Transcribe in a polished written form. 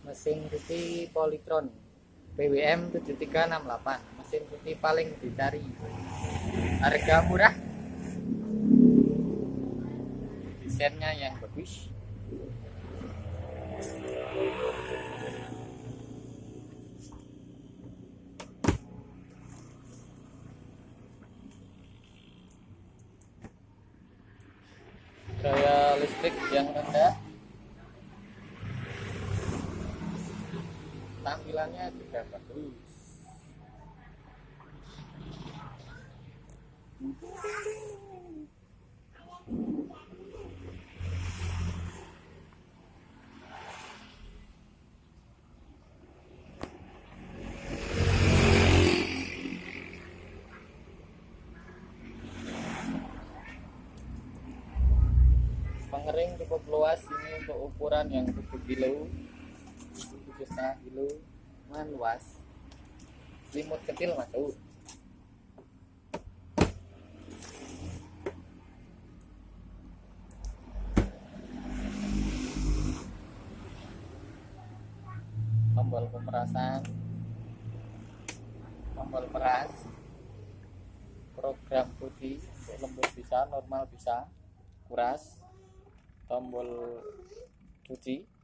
Mesin cuci Polytron PWM 7368, mesin cuci paling dicari, harga murah, desainnya yang bagus. Daya listrik yang rendah, tampilannya juga bagus. Pengering cukup luas, ini untuk ukuran yang 7 kilo, 7,5 kilo, luas. Selimut kecil masuk. Tombol pemerasan, tombol peras, program cuci, untuk lembut bisa, normal bisa, kuras, tombol cuci.